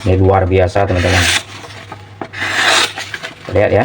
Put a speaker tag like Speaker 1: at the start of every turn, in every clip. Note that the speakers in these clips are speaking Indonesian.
Speaker 1: Ini luar biasa teman-teman, lihat ya.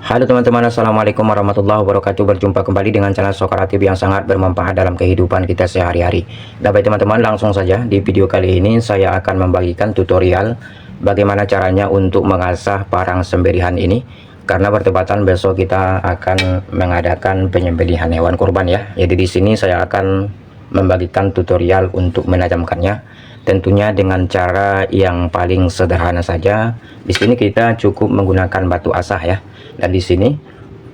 Speaker 1: Halo teman-teman, assalamualaikum warahmatullahi wabarakatuh. Berjumpa kembali dengan channel Sokaratif yang sangat bermanfaat dalam kehidupan kita sehari-hari. Nah baik teman-teman, langsung saja di video kali ini saya akan membagikan tutorial bagaimana caranya untuk mengasah parang sembelihan ini, karena bertepatan besok kita akan mengadakan penyembelihan hewan kurban ya. Jadi di sini saya akan membagikan tutorial untuk menajamkannya, tentunya dengan cara yang paling sederhana saja. Di sini kita cukup menggunakan batu asah ya. Dan di sini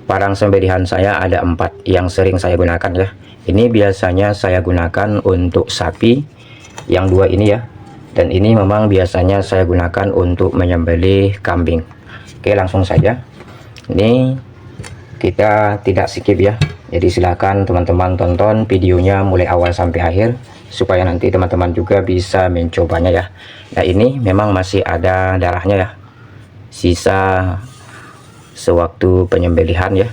Speaker 1: parang sembelihan saya ada 4 yang sering saya gunakan ya. Ini biasanya saya gunakan untuk sapi, yang 2 ini ya. Dan ini memang biasanya saya gunakan untuk menyembelih kambing. Oke, langsung saja. Ini kita tidak skip ya. Jadi silakan teman-teman tonton videonya mulai awal sampai akhir, supaya nanti teman-teman juga bisa mencobanya ya. Nah ini memang masih ada darahnya ya, sisa sewaktu penyembelihan ya.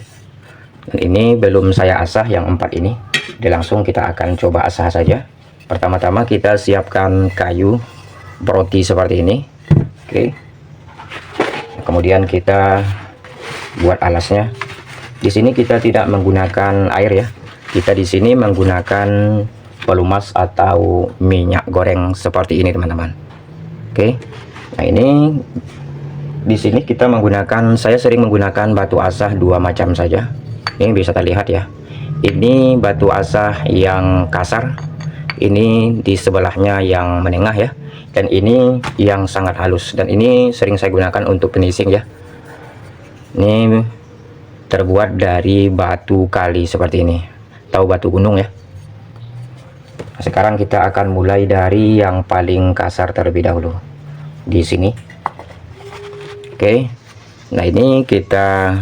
Speaker 1: Dan ini belum saya asah yang 4 ini. Jadi langsung kita akan coba asah saja. Pertama-tama kita siapkan kayu roti seperti ini. Oke. Kemudian kita buat alasnya. Di sini kita tidak menggunakan air ya. Kita di sini menggunakan pelumas atau minyak goreng seperti ini teman-teman. Oke. Nah ini di sini kita menggunakan, saya sering menggunakan batu asah 2 macam saja. Ini bisa terlihat ya. Ini batu asah yang kasar, ini di sebelahnya yang menengah ya, dan ini yang sangat halus. Dan ini sering saya gunakan untuk finishing ya. Ini terbuat dari batu kali seperti ini, tahu batu gunung ya. Sekarang kita akan mulai dari yang paling kasar terlebih dahulu di sini. Oke, nah ini kita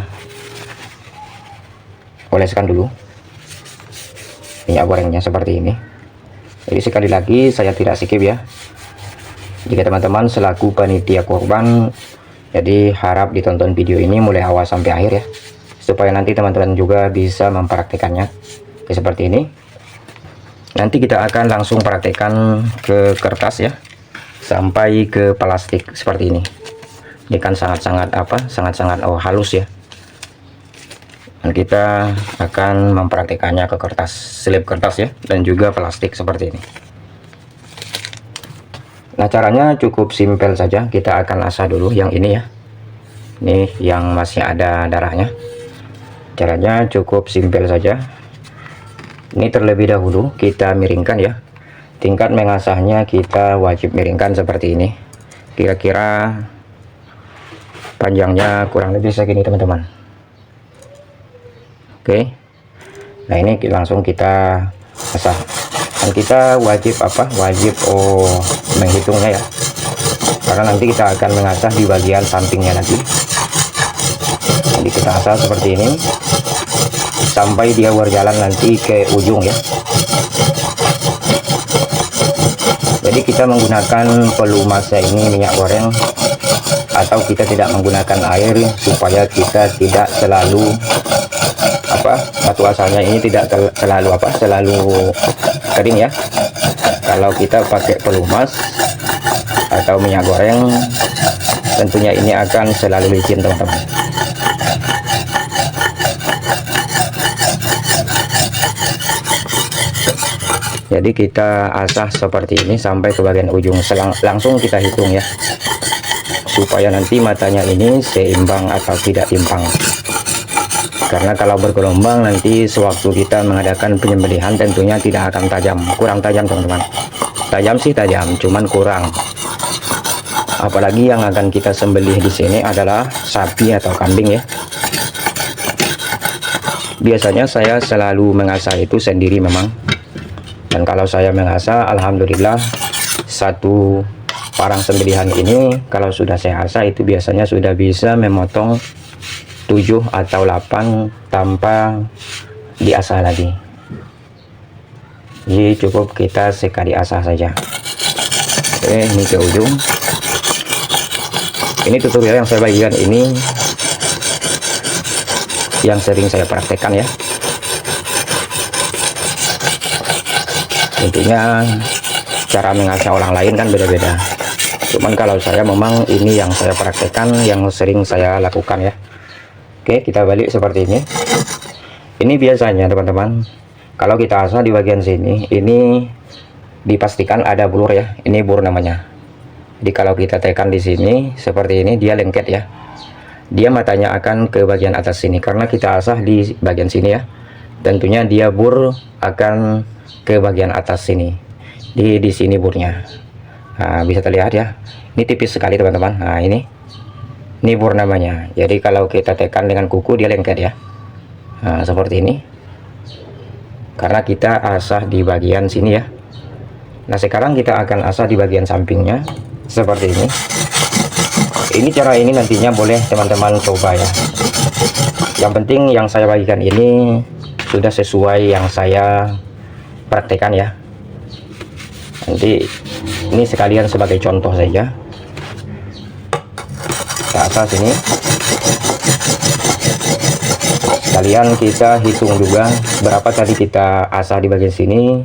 Speaker 1: oleskan dulu minyak gorengnya seperti ini. Jadi sekali lagi saya tidak skip ya. Jika teman-teman selaku panitia korban, jadi harap ditonton video ini mulai awal sampai akhir ya, supaya nanti teman-teman juga bisa mempraktekannya. Oke, seperti ini. Nanti kita akan langsung praktekkan ke kertas ya, sampai ke plastik seperti ini. Ini kan sangat-sangat halus ya. Dan kita akan mempraktekannya ke kertas, slip kertas ya, dan juga plastik seperti ini. Nah caranya cukup simpel saja. Kita akan asah dulu yang ini ya. Ini yang masih ada darahnya. Caranya cukup simpel saja. Ini terlebih dahulu kita miringkan ya. Tingkat mengasahnya kita wajib miringkan seperti ini. Kira-kira panjangnya kurang lebih segini teman-teman. Oke. Nah ini langsung kita asah. Dan kita wajib menghitungnya ya, karena nanti kita akan mengasah di bagian sampingnya nanti. Jadi kita asah seperti ini sampai dia berjalan nanti ke ujung ya. Jadi kita menggunakan pelumasnya ini minyak goreng, atau kita tidak menggunakan air, supaya kita tidak selalu batu asalnya ini tidak selalu kering ya. Kalau kita pakai pelumas atau minyak goreng, tentunya ini akan selalu licin teman-teman. Jadi kita asah seperti ini sampai ke bagian ujung. Langsung kita hitung ya, supaya nanti matanya ini seimbang atau tidak timpang. Karena kalau bergelombang nanti sewaktu kita mengadakan penyembelihan tentunya tidak akan tajam, kurang tajam teman-teman. Tajam sih tajam, cuman kurang. Apalagi yang akan kita sembelih di sini adalah sapi atau kambing ya. Biasanya saya selalu mengasah itu sendiri memang. Dan kalau saya mengasah, alhamdulillah satu parang sembelihan ini kalau sudah saya asah itu biasanya sudah bisa memotong 7 atau 8 tanpa diasah lagi. Jadi cukup kita sekali asah saja. Oke, ini ke ujung. Ini tutorial yang saya bagikan ini yang sering saya praktekkan ya. Intinya cara mengasah orang lain kan beda-beda. Cuman kalau saya memang ini yang saya praktekkan, yang sering saya lakukan ya. Oke, kita balik seperti ini. Ini biasanya teman-teman, kalau kita asah di bagian sini, ini dipastikan ada blur ya. Ini blur namanya. Jadi kalau kita tekan di sini seperti ini, dia lengket ya. Dia matanya akan ke bagian atas sini karena kita asah di bagian sini ya. Tentunya dia blur akan ke bagian atas sini. Di sini burnya. Nah, bisa terlihat ya. Ini tipis sekali teman-teman. Nah, ini blur namanya. Jadi kalau kita tekan dengan kuku dia lengket ya. Nah, seperti ini. Karena kita asah di bagian sini ya. Nah, sekarang kita akan asah di bagian sampingnya seperti ini. Ini cara ini nantinya boleh teman-teman coba ya. Yang penting yang saya bagikan ini sudah sesuai yang saya praktekkan ya. Nanti ini sekalian sebagai contoh saja. Kita asah sini. Sekalian kita hitung juga berapa tadi kita asah di bagian sini,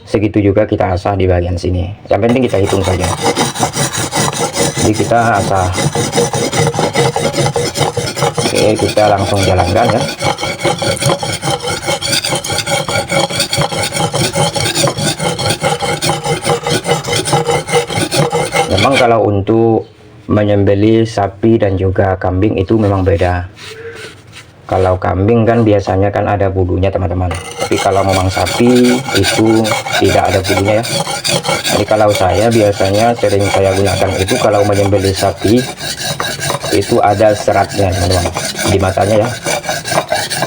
Speaker 1: segitu juga kita asah di bagian sini. Yang penting kita hitung saja. Jadi kita asah. Oke, kita langsung jalankan ya. Memang kalau untuk menyembelih sapi dan juga kambing itu memang beda. Kalau kambing kan biasanya kan ada bulunya teman-teman, tapi kalau memang sapi itu tidak ada bulunya ya. Jadi kalau saya biasanya sering saya gunakan itu kalau menyembelih sapi itu ada seratnya teman-teman di matanya ya,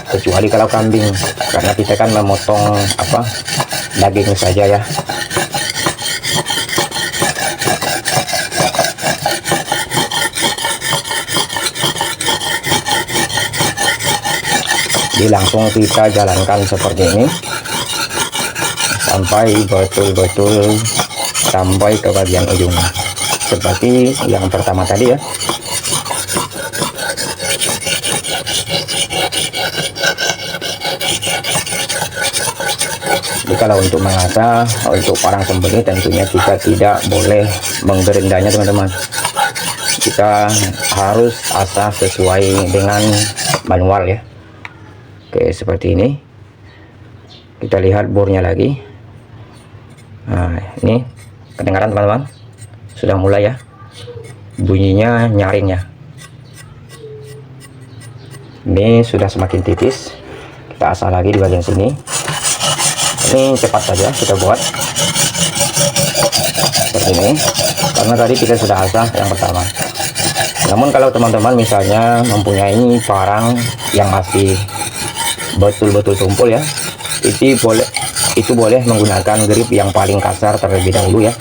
Speaker 1: kecuali kalau kambing karena kita kan memotong daging saja ya. Jadi langsung kita jalankan seperti ini sampai betul-betul sampai ke bagian ujung seperti yang pertama tadi ya. Jadi kalau untuk mengasah untuk orang sembelih tentunya kita tidak boleh menggerendanya teman-teman. Kita harus asah sesuai dengan manual ya. Oke, seperti ini. Kita lihat bornya lagi. Nah, ini kedengaran teman-teman? Sudah mulai ya. Bunyinya nyaring ya. Ini sudah semakin tipis. Kita asah lagi di bagian sini. Ini cepat saja kita buat. Seperti ini. Karena tadi kita sudah asah yang pertama. Namun kalau teman-teman misalnya mempunyai parang yang masih betul-betul tumpul ya, itu boleh menggunakan grip yang paling kasar terlebih dahulu ya,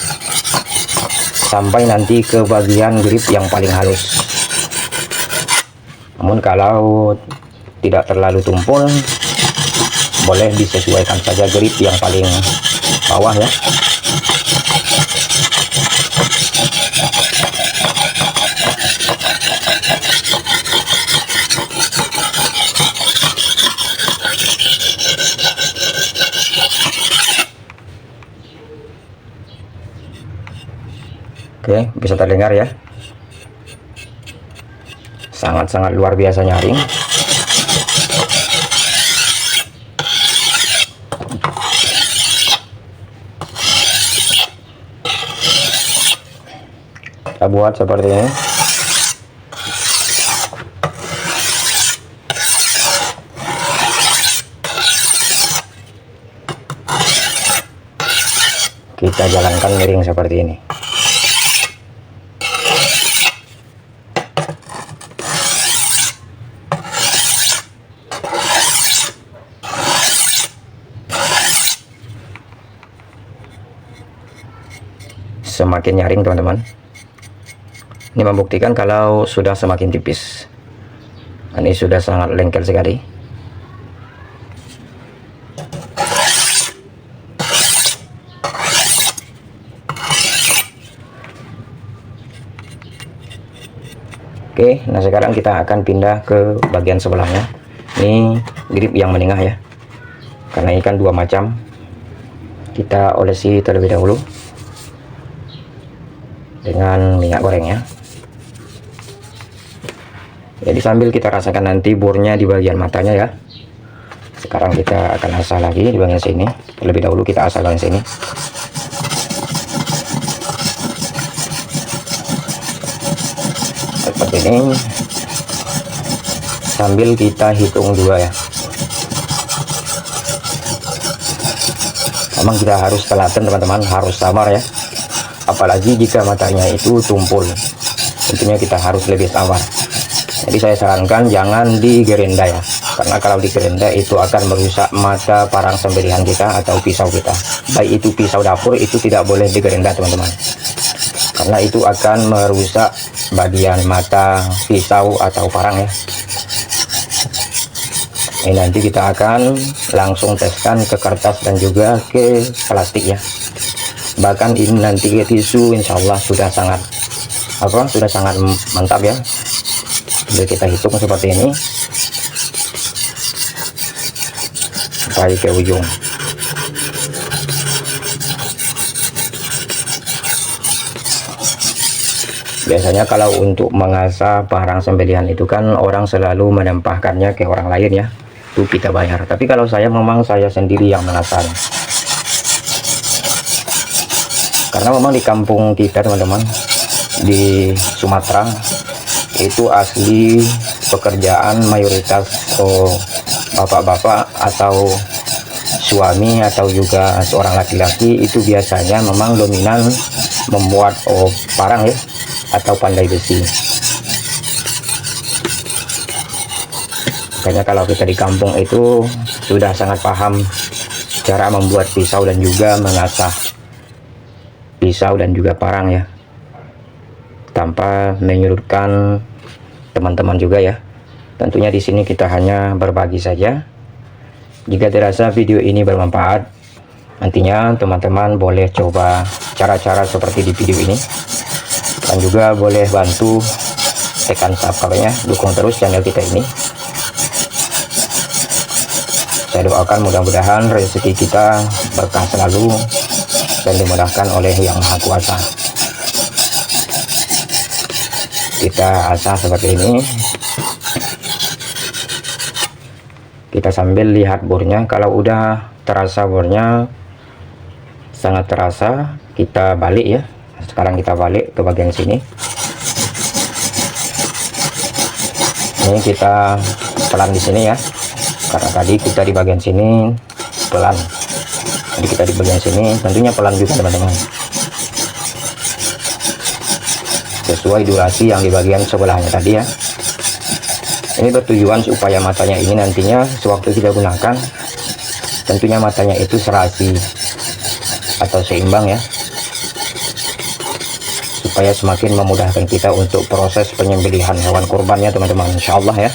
Speaker 1: sampai nanti ke bagian grip yang paling halus. Namun kalau tidak terlalu tumpul, boleh disesuaikan saja grip yang paling bawah ya. Oke, bisa terdengar ya. Sangat-sangat luar biasa nyaring. Kita buat seperti ini. Kita jalankan miring seperti ini. Semakin nyaring teman-teman. Ini membuktikan kalau sudah semakin tipis. Ini sudah sangat lengket sekali. Oke, nah sekarang kita akan pindah ke bagian sebelahnya. Ini grip yang menengah ya. Karena ini kan dua macam. Kita olesi terlebih dahulu. dengan minyak goreng ya. Jadi sambil kita rasakan nanti burnya di bagian matanya ya. Sekarang kita akan asah lagi di bagian sini. Terlebih dahulu kita asah bagian sini. Seperti ini. Sambil kita hitung dua ya. Memang kita harus telaten teman-teman, harus sabar ya. Apalagi jika matanya itu tumpul, tentunya kita harus lebih sabar. Jadi saya sarankan jangan digerenda ya, karena kalau digerenda itu akan merusak mata parang sembelihan kita atau pisau kita. Baik itu pisau dapur itu tidak boleh digerenda teman-teman, karena itu akan merusak bagian mata pisau atau parang ya. Ini nanti kita akan langsung teskan ke kertas dan juga ke plastik ya. Bahkan ini nanti ke tisu, insya Allah sudah sangat mantap ya. Jadi kita hitung seperti ini sampai ke ujung. Biasanya kalau untuk mengasah parang sembelihan itu kan orang selalu menempahkannya ke orang lain ya, itu kita bayar. Tapi kalau saya memang saya sendiri yang mengasah, karena memang di kampung kita teman-teman di Sumatera itu asli pekerjaan mayoritas bapak-bapak atau suami atau juga seorang laki-laki itu biasanya memang dominan membuat parang ya atau pandai besi. Makanya kalau kita di kampung itu sudah sangat paham cara membuat pisau dan juga mengasah pisau dan juga parang ya, tanpa menyurutkan teman-teman juga ya. Tentunya di sini kita hanya berbagi saja. Jika dirasa video ini bermanfaat, nantinya teman-teman boleh coba cara-cara seperti di video ini, dan juga boleh bantu tekan subscribe-nya, dukung terus channel kita ini. Saya doakan mudah-mudahan rezeki kita berkah selalu dan dimudahkan oleh Yang Maha Kuasa. Kita asah seperti ini. Kita sambil lihat burnya. Kalau udah terasa burnya sangat terasa, kita balik ya. Sekarang kita balik ke bagian sini. Ini kita pelan di sini ya, karena tadi kita di bagian sini pelan. Jadi kita di bagian sini tentunya pelan juga teman-teman, sesuai durasi yang di bagian sebelahnya tadi ya. Ini bertujuan supaya matanya ini nantinya sewaktu kita gunakan, tentunya matanya itu serasi atau seimbang ya, supaya semakin memudahkan kita untuk proses penyembelihan hewan kurbannya teman-teman, insya Allah ya.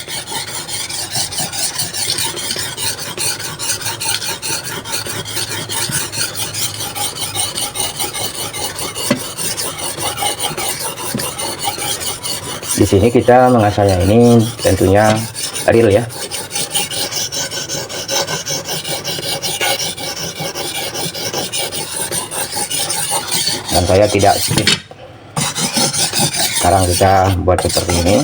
Speaker 1: Di sini kita mengasahnya ini tentunya real ya. Dan saya tidak skip. Sekarang kita buat seperti ini.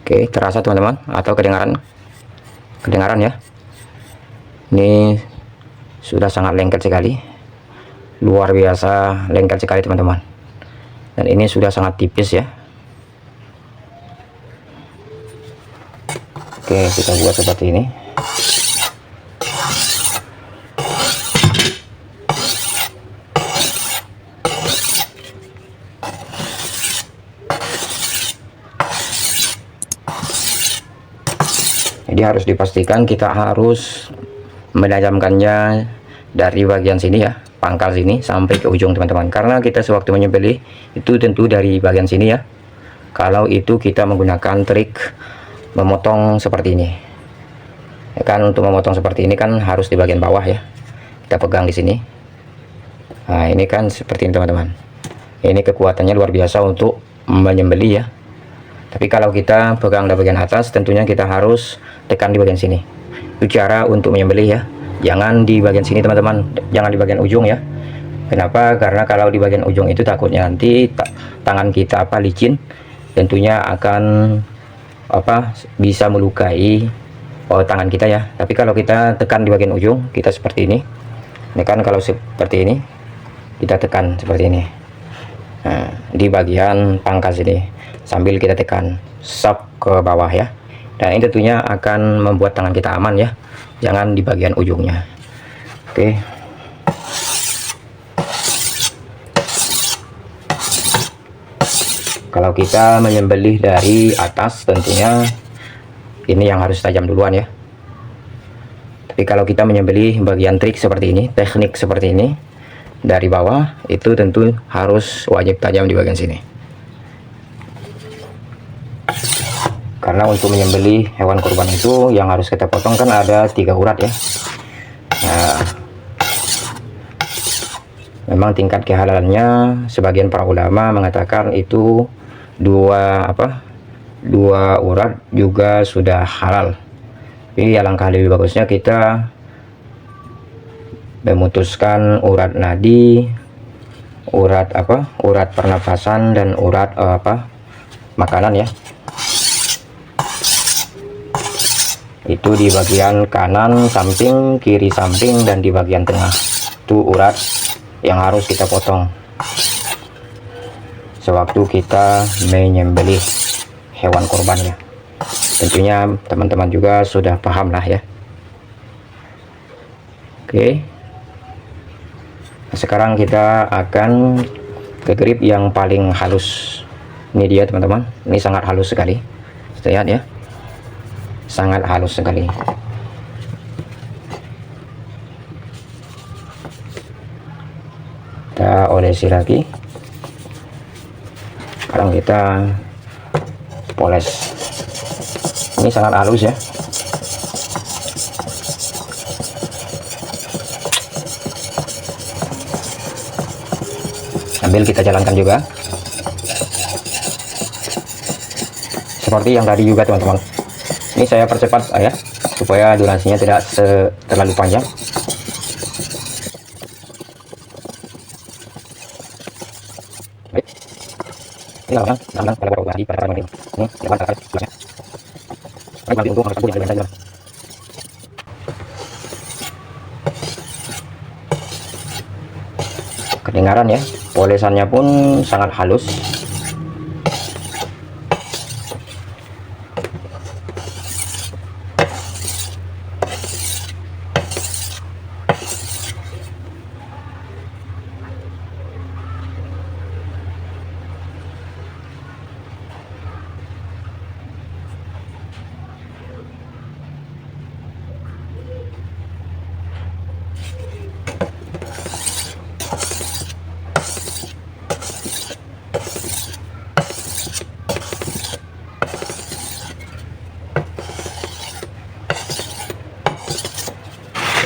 Speaker 1: Oke, terasa teman-teman atau kedengaran ya. Ini sudah sangat lengket sekali. Luar biasa lengket sekali teman-teman, dan ini sudah sangat tipis ya. Oke, kita buat seperti ini. Jadi harus dipastikan kita harus menajamkannya dari bagian sini ya, pangkal sini sampai ke ujung teman-teman, karena kita sewaktu menyembelih itu tentu dari bagian sini ya. Kalau itu kita menggunakan trik memotong seperti ini ya kan, untuk memotong seperti ini kan harus di bagian bawah ya, kita pegang di sini. Nah ini kan seperti ini teman-teman, ini kekuatannya luar biasa untuk menyembelih ya. Tapi kalau kita pegang di bagian atas, tentunya kita harus tekan di bagian sini. Itu cara untuk menyembelih ya. Jangan di bagian sini teman-teman, jangan di bagian ujung ya. Kenapa? Karena kalau di bagian ujung itu takutnya nanti tangan kita licin, tentunya akan bisa melukai tangan kita ya. Tapi kalau kita tekan di bagian ujung, kita seperti ini kan, kalau seperti ini kita tekan seperti ini. Nah, di bagian pangkas ini sambil kita tekan sap ke bawah ya, dan ini tentunya akan membuat tangan kita aman ya. Jangan di bagian ujungnya. Oke. Kalau kita menyembelih dari atas, tentunya ini yang harus tajam duluan ya. Tapi kalau kita menyembelih bagian trik seperti ini, teknik seperti ini dari bawah, itu tentu harus wajib tajam di bagian sini. Karena untuk menyembelih hewan kurban itu yang harus kita potong kan ada 3 urat ya. Nah, memang tingkat kehalalannya sebagian para ulama mengatakan itu dua urat juga sudah halal. Tapi alangkah lebih bagusnya kita memutuskan urat nadi, urat pernafasan, dan urat makanan ya. Itu di bagian kanan samping, kiri samping, dan di bagian tengah. Itu urat yang harus kita potong sewaktu kita menyembelih hewan korbannya. Tentunya teman-teman juga sudah paham lah ya. Oke. Nah, sekarang kita akan ke grip yang paling halus. Ini dia teman-teman, ini sangat halus sekali. Lihat ya, sangat halus sekali. Kita olesi lagi. Sekarang kita poles. Ini sangat halus ya. Sambil kita jalankan juga seperti yang tadi juga teman-teman. Ini saya percepat ya, supaya durasinya tidak terlalu panjang. Kedengaran ya, polesannya pun sangat halus.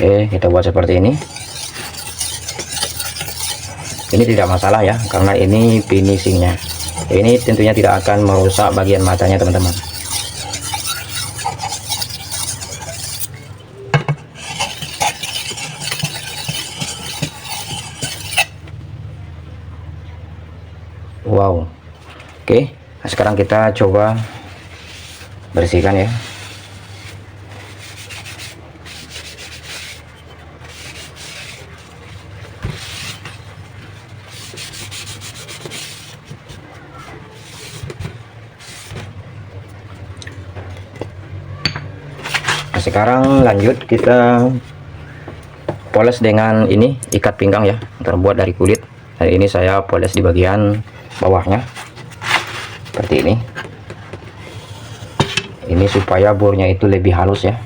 Speaker 1: Oke, kita buat seperti ini. Ini tidak masalah ya, karena ini finishingnya. Ini tentunya tidak akan merusak bagian matanya teman-teman. Wow. Oke, nah sekarang kita coba bersihkan ya. Sekarang lanjut kita poles dengan ini ikat pinggang ya, terbuat dari kulit. Dan ini saya poles di bagian bawahnya seperti ini. Ini supaya bornya itu lebih halus ya.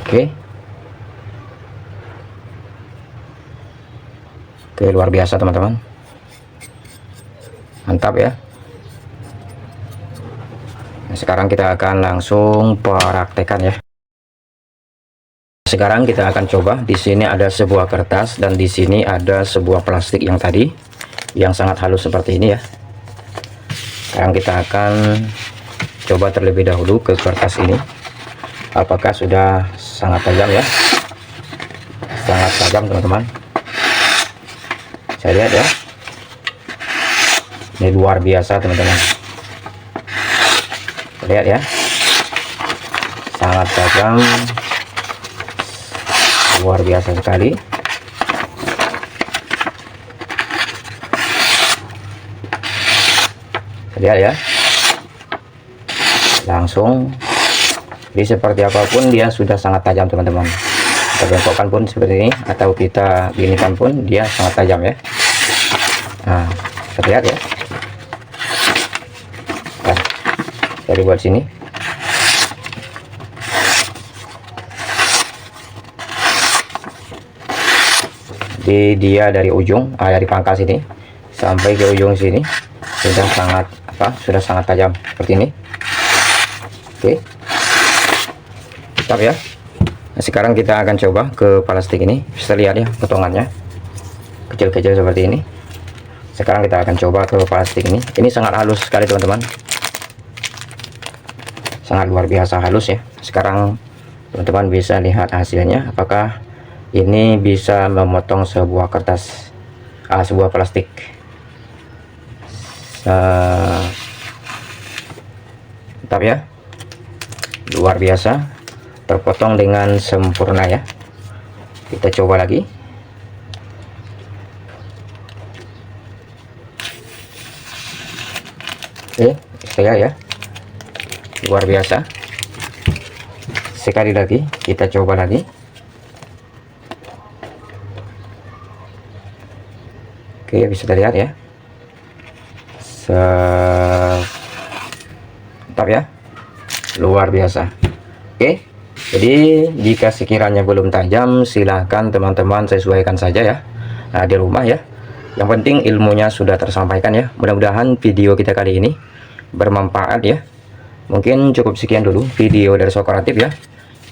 Speaker 1: Oke. Oke, luar biasa teman-teman. Mantap ya. Nah, sekarang kita akan langsung praktekkan ya. Sekarang kita akan coba. Di sini ada sebuah kertas dan di sini ada sebuah plastik yang tadi yang sangat halus seperti ini ya. Sekarang kita akan coba terlebih dahulu ke kertas ini. Apakah sudah sangat tajam ya? Sangat tajam teman-teman. Saya lihat ya. Ini luar biasa teman-teman. Lihat ya. Sangat tajam. Luar biasa sekali. Lihat ya, langsung. Jadi seperti apapun dia sudah sangat tajam teman-teman. Kita bengkokkan pun seperti ini atau kita ginikan pun dia sangat tajam ya. Nah, terlihat ya. Nah, dari buat sini. Jadi dia dari ujung, dari pangkal sini sampai ke ujung sini sudah sangat tajam seperti ini. Oke, mantap ya. Nah, sekarang kita akan coba ke plastik ini. Bisa lihat ya potongannya kecil-kecil seperti ini. Sekarang kita akan coba ke plastik ini. Ini sangat halus sekali teman-teman, sangat luar biasa halus ya. Sekarang teman-teman bisa lihat hasilnya, apakah ini bisa memotong sebuah kertas, sebuah plastik. Mantap ya, luar biasa, terpotong dengan sempurna ya. Kita coba lagi. Oke, saya ya, luar biasa. Sekali lagi kita coba lagi. Oke, bisa dilihat ya. Mantap ya, luar biasa. Oke, jadi jika sekiranya belum tajam, silahkan teman-teman sesuaikan saja ya. Nah, di rumah ya. Yang penting ilmunya sudah tersampaikan ya. Mudah-mudahan video kita kali ini bermanfaat ya. Mungkin cukup sekian dulu video dari Sokaratif ya.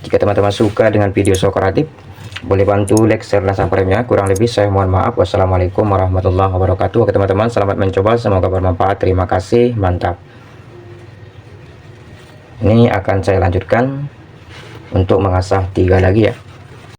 Speaker 1: Jika teman-teman suka dengan video Sokaratif, boleh bantu like, share, dan subscribe-nya. Kurang lebih saya mohon maaf. Wassalamualaikum warahmatullahi wabarakatuh. Oke teman-teman, selamat mencoba, semoga bermanfaat. Terima kasih, mantap. Ini akan saya lanjutkan untuk mengasah 3 lagi ya.